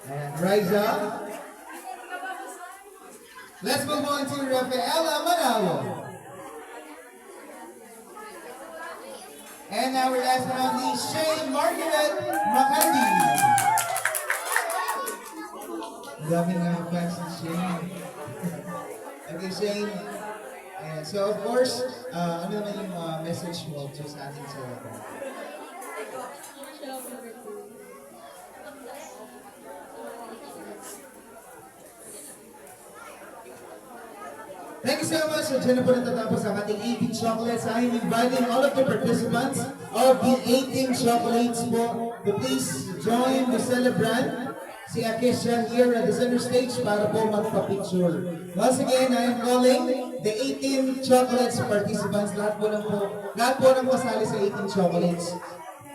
And Riza. Let's move on to Rafaela Manalo. And our last but not least, Shane Margaret Makandi. Daming fans ni Shane. Okay, Shane. Ayan. So, of course, ano naman yung message mo to sa ating celebrant? Thank you so much. So, dyan na po natatapos ang ating 18 chocolates. I am inviting all of the participants of the 18 chocolates po to please join the celebrant, si Akesha, here at the center stage para po magpa-picture. Once again, I am calling the 18 chocolates participants. Lahat po ng kasali sa 18 chocolates.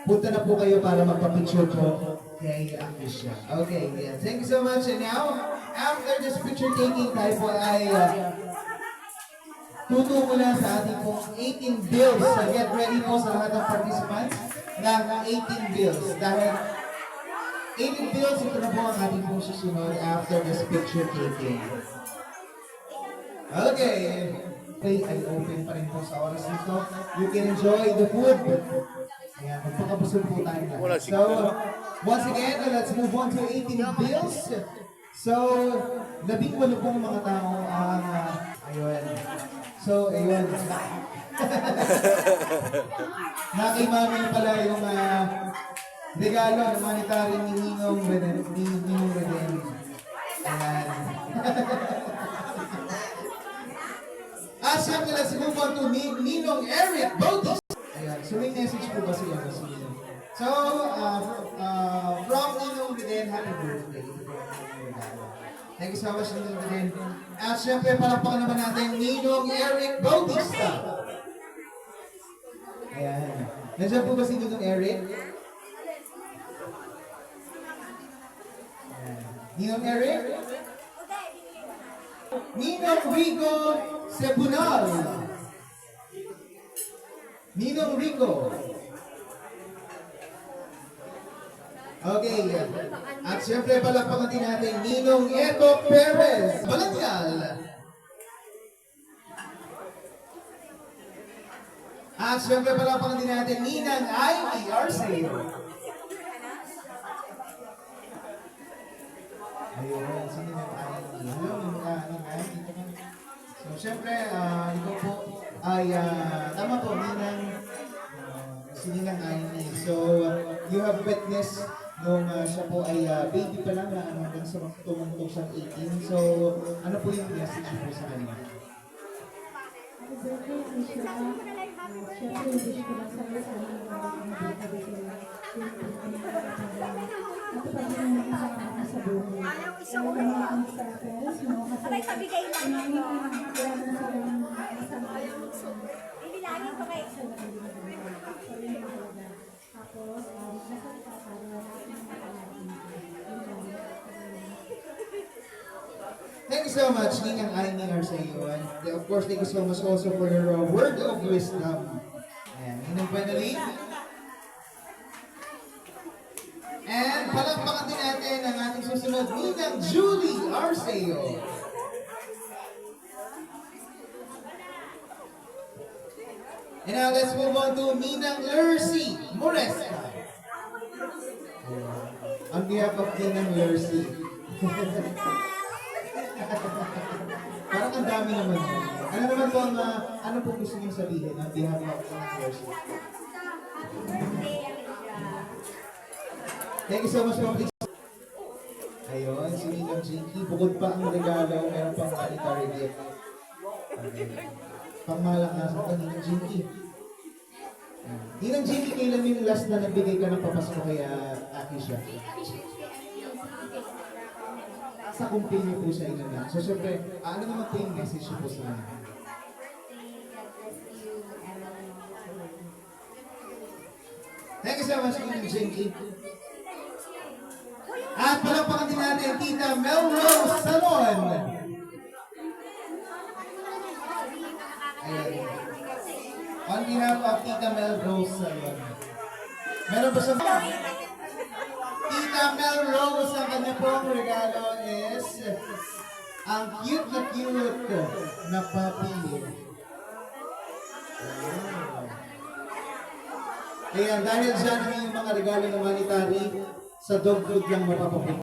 Punta na po kayo para magpa-picture po kay Akesha. Okay, yeah. Thank you so much. And now, after this picture taking, tayo po ay tutungo na sa ating pong 18 bills. So get ready po sa lahat ng participants ng 18 bills. Dahil 18 bills, ito na po ang ating pong susunod after this picture taking. Okay. Okay, ay open pa rin po sa oras nito. You can enjoy the food. Ayan, magpakabusog po tayo na. So, once again, let's move on to 18 bills. So, 18 pong mga tao ang ayun. So, ayun. Nakimami pala yung regalo ng monetary ni Ninong Reden. Ayan. Siyempre, let's move on to Ninong Eric Bautista. Ayan. So, may message po ba siya sa Ninong? So, from Ninong Reden, happy birthday. Thank you so much, Ninong Reden. At syempre, palakpakan naman natin Ninong Eric Bautista. Ayan. Nandiyan po ba si Ninong Eric? Ayan. Ninong Eric? Ninong Rico Sebunal. Ninong Rico. Okay. At siyempre palakpakan din natin Ninong Eto Perez Balanyal. At siyempre palakpakan din natin Ninang Ivy Arce. Ayun, si Ninang Ivy. Hello, Ninang Ivy. So siyempre, ito po ay tama po, si Ninang Ivy. So you have witnessed nung siya po ay baby pa lang na hanggang sa tumungtong siyang 18. So, ano po yung message po sa kanya? Happy birthday, Aisha. Siyempre, wish ko lang sa'yo sa mga at pag-ibig sa mga sa buhay. Sa mga circles, Sabay pabigay lang nyo. masama. Ibilangin ko kayo. Tapos, nasalita para lahat ng Thank you so much, Ninang Ivy Arce. And of course, thank you so much also for your word of wisdom. Ayan, Ninang Peneline. And palakpakan din natin ang ating susunod, Ninang Julie Arceo. And now let's move on to Ninang Lurcy Moresca. On behalf of Ninang Lurcy. Parang ang dami naman. Ano naman po ang, ano po gusto niyo sabihin on behalf of Ninang Lurcy? Thank you so much po. Ayun, si Ninang Jinky. Bukod pa ang regalo, meron pang monetary gift. Okay. Pangmalakasan ka, Ninang Jinky. Ninang Jinky, kailan yung last na nagbigay ka ng papasko kay Akesha? Sa kumpil niyo po sa inyo lang. So, syempre, ano naman po yung message niyo po sa kanya? Thank you so much, Ninang Jinky. At palakpakan din natin, Tita Melrose Salon. Ayan. On behalf of Tita Melrose Salon. Meron ba sa Tita Melrose, ang kanya pong regalo is ang cute na puppy. Kaya dahil dyan ang iyong mga regalo na monetary, sa dog food lang mapapapunta.